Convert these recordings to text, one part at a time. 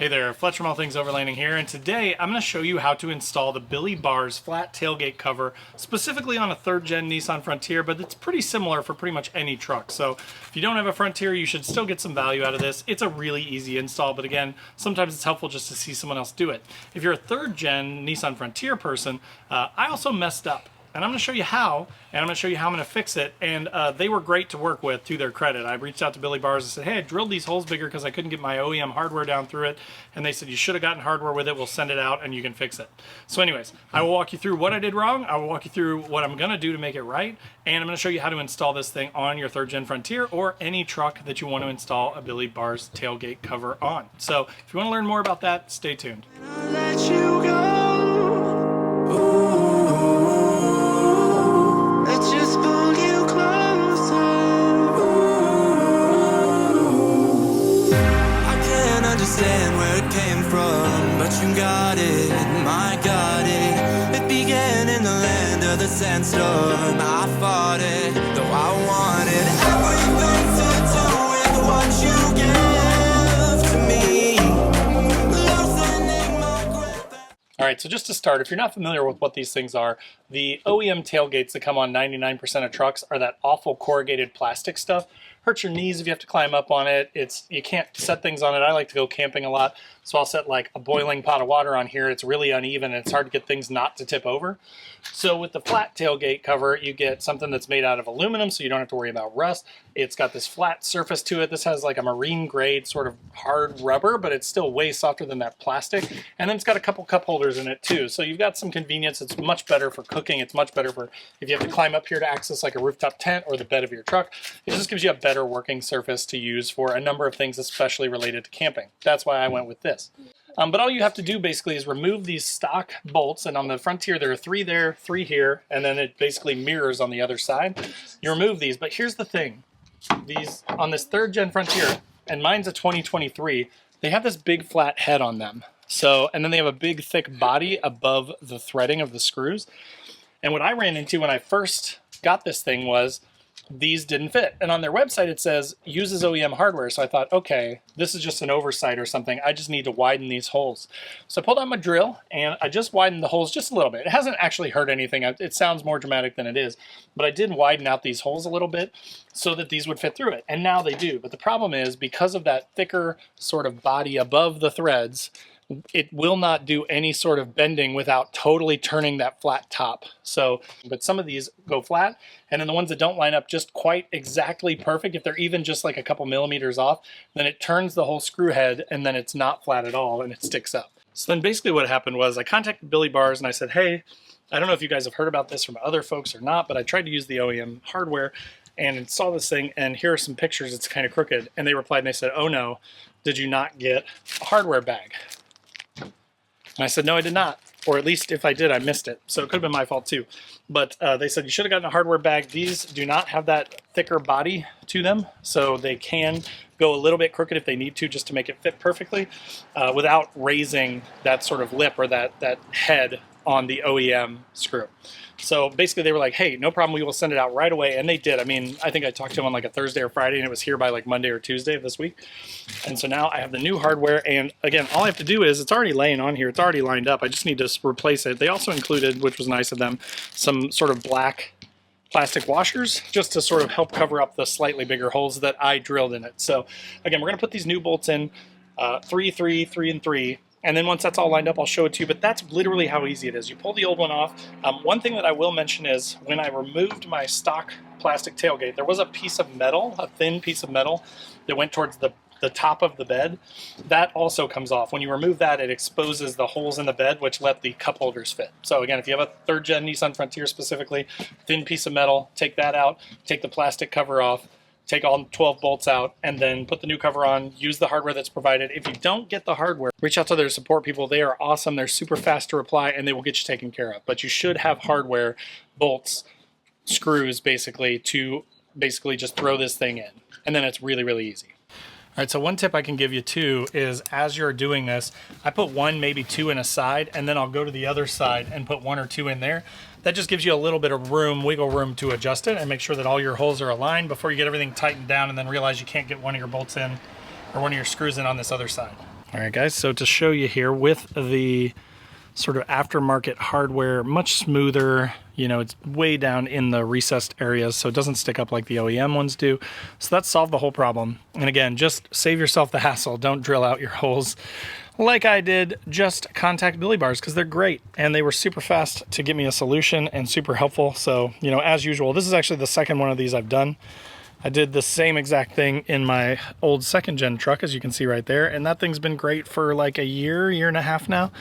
Hey there, Fletcher from All Things Overlanding here, and today I'm going to show you how to install the Billy Bars flat tailgate cover, specifically on a third-gen Nissan Frontier, but it's pretty similar for pretty much any truck. So if you don't have a Frontier, you should still get some value out of this. It's a really easy install, but again, sometimes it's helpful just to see someone else do it. If you're a third-gen Nissan Frontier person, I also messed up. And I'm going to show you how, and I'm going to show you how I'm going to fix it. And they were great to work with, to their credit. I reached out to Billy Bars and said, hey, I drilled these holes bigger because I couldn't get my OEM hardware down through it. And they said, you should have gotten hardware with it. We'll send it out and you can fix it. So anyways, I will walk you through what I did wrong. I will walk you through what I'm going to do to make it right. And I'm going to show you how to install this thing on your third-gen Frontier or any truck that you want to install a Billy Bars tailgate cover on. So if you want to learn more about that, stay tuned. Understand where it came from, but you got it, my got it. It began in the land of the sandstorm. I fought it, though I wanted everything to do with what you give to me. Loosening my grip. All right, so just to start, if you're not familiar with what these things are, the OEM tailgates that come on 99% of trucks are that awful corrugated plastic stuff. Hurts your knees if you have to climb up on it. You can't set things on it. I like to go camping a lot, so I'll set like a boiling pot of water on here. It's really uneven and it's hard to get things not to tip over. So with the flat tailgate cover, you get something that's made out of aluminum, so you don't have to worry about rust. It's got this flat surface to it. This has like a marine grade sort of hard rubber, but it's still way softer than that plastic. And then it's got a couple cup holders in it too. So you've got some convenience. It's much better for cooking. It's much better for if you have to climb up here to access like a rooftop tent or the bed of your truck. It just gives you a better working surface to use for a number of things, especially related to camping. That's why I went with this. But all you have to do basically is remove these stock bolts, and on the Frontier there are 3 there, 3 here, and then it basically mirrors on the other side. You remove these, but here's the thing. These, on this third-gen Frontier, and mine's a 2023, they have this big flat head on them. So, and then they have a big thick body above the threading of the screws. And what I ran into when I first got this thing was these didn't fit. And on their website it says uses OEM hardware. So I thought, okay, this is just an oversight or something. I just need to widen these holes. So I pulled out my drill and I just widened the holes just a little bit. It hasn't actually hurt anything. It sounds more dramatic than it is, but I did widen out these holes a little bit so that these would fit through it. And now they do. But the problem is because of that thicker sort of body above the threads, it will not do any sort of bending without totally turning that flat top. So, but some of these go flat, and then the ones that don't line up just quite exactly perfect, if they're even just like a couple millimeters off, then it turns the whole screw head and then it's not flat at all and it sticks up. So then basically what happened was I contacted Billy Bars and I said, hey, I don't know if you guys have heard about this from other folks or not, but I tried to use the OEM hardware and install this thing, and here are some pictures. It's kind of crooked. And they replied and they said, oh no, did you not get a hardware bag? And I said, no, I did not. Or at least if I did, I missed it. So it could have been my fault too. But they said you should have gotten a hardware bag. These do not have that thicker body to them. So they can go a little bit crooked if they need to, just to make it fit perfectly without raising that sort of lip or that head on the OEM screw. So basically they were like, hey, no problem, we will send it out right away. And they did. I mean, I think I talked to them on like a Thursday or Friday and it was here by like Monday or Tuesday of this week. And so now I have the new hardware, and again, all I have to do is, it's already laying on here, it's already lined up. I just need to replace it. They also included, which was nice of them, some sort of black plastic washers just to sort of help cover up the slightly bigger holes that I drilled in it. So again, we're gonna put these new bolts in, 3, 3, 3, and 3. And then once that's all lined up, I'll show it to you, but that's literally how easy it is. You pull the old one off. One thing that I will mention is when I removed my stock plastic tailgate, there was a piece of metal, a thin piece of metal that went towards the top of the bed. That also comes off. When you remove that, it exposes the holes in the bed, which let the cup holders fit. So again, if you have a third-gen Nissan Frontier specifically, thin piece of metal, take that out, take the plastic cover off, take all 12 bolts out, and then put the new cover on, use the hardware that's provided. If you don't get the hardware, reach out to their support people. They are awesome. They're super fast to reply, and they will get you taken care of. But you should have hardware, bolts, screws, basically, to basically just throw this thing in. And then it's really, really easy. All right, so one tip I can give you too is as you're doing this, I put 1, maybe 2 in a side, and then I'll go to the other side and put 1 or 2 in there. That just gives you a little bit of room, wiggle room to adjust it and make sure that all your holes are aligned before you get everything tightened down and then realize you can't get one of your bolts in or one of your screws in on this other side. All right, guys, so to show you here with the sort of aftermarket hardware, much smoother, you know, it's way down in the recessed areas, so it doesn't stick up like the OEM ones do. So that solved the whole problem. And again, just save yourself the hassle. Don't drill out your holes like I did. Just contact Billy Bars because they're great. And they were super fast to get me a solution and super helpful. So, you know, as usual, this is actually the second one of these I've done. I did the same exact thing in my old second gen truck, as you can see right there, and that thing's been great for like a year and a half now.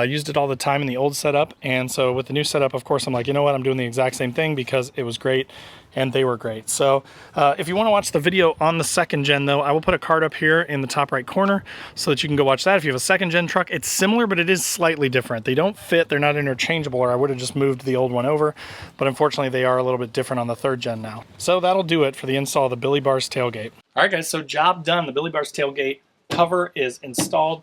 Used it all the time in the old setup, and so with the new setup, of course, I'm like, you know what, I'm doing the exact same thing because it was great and they were great. So if you want to watch the video on the second gen though, I will put a card up here in the top right corner so that you can go watch that. If you have a second gen truck, it's similar, but it is slightly different. They don't fit, they're not interchangeable, or I would have just moved the old one over, but unfortunately they are a little bit different on the third gen now. So that'll do it for the install of the Billy Bars tailgate. All right guys, so job done. The Billy Bars tailgate cover is installed.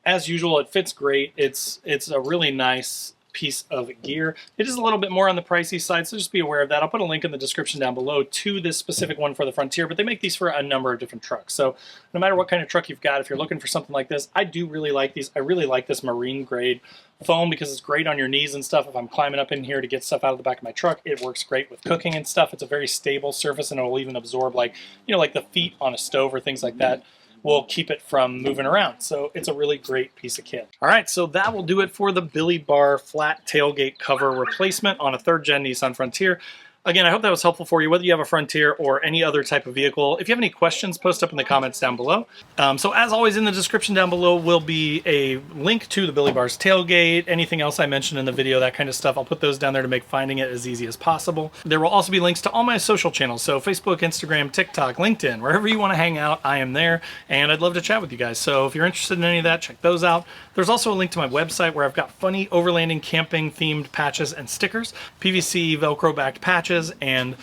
As usual, it fits great. It's a really nice piece of gear. It is a little bit more on the pricey side, so just be aware of that. I'll put a link in the description down below to this specific one for the Frontier, but they make these for a number of different trucks. So no matter what kind of truck you've got, if you're looking for something like this, I do really like these. I really like this marine grade foam because it's great on your knees and stuff. If I'm climbing up in here to get stuff out of the back of my truck, it works great with cooking and stuff. It's a very stable surface, and it will even absorb, like, you know, like the feet on a stove or things like that. Will keep it from moving around. So it's a really great piece of kit. All right, so that will do it for the Billy Bar flat tailgate cover replacement on a third gen Nissan Frontier. Again, I hope that was helpful for you, whether you have a Frontier or any other type of vehicle. If you have any questions, post up in the comments down below. So as always, in the description down below will be a link to the Billy Bars tailgate, anything else I mentioned in the video, that kind of stuff. I'll put those down there to make finding it as easy as possible. There will also be links to all my social channels, so Facebook, Instagram, TikTok, LinkedIn, wherever you want to hang out, I am there, and I'd love to chat with you guys. So if you're interested in any of that, check those out. There's also a link to my website where I've got funny overlanding camping themed patches and stickers, PVC Velcro backed patches, and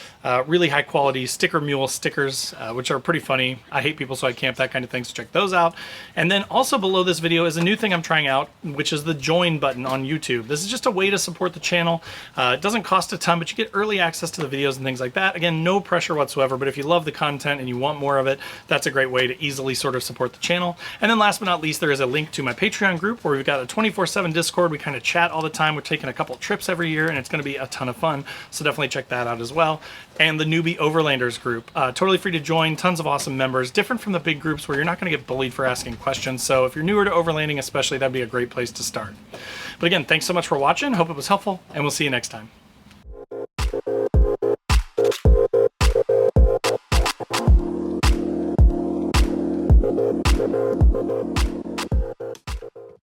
really high quality sticker mule stickers, which are pretty funny. I hate people, so I camp, that kind of thing, so check those out. And then also below this video is a new thing I'm trying out, which is the join button on YouTube. This is just a way to support the channel. It doesn't cost a ton, but you get early access to the videos and things like that. Again, no pressure whatsoever, but if you love the content and you want more of it, that's a great way to easily sort of support the channel. And then last but not least, there is a link to my Patreon group where we've got a 24/7 Discord. We kind of chat all the time. We're taking a couple trips every year, and it's going to be a ton of fun. So definitely check that out as well. And the Newbie Overlanders group, totally free to join, tons of awesome members, different from the big groups where you're not going to get bullied for asking questions. So if you're newer to overlanding especially, that'd be a great place to start. But again, thanks so much for watching. Hope it was helpful, and we'll see you next time.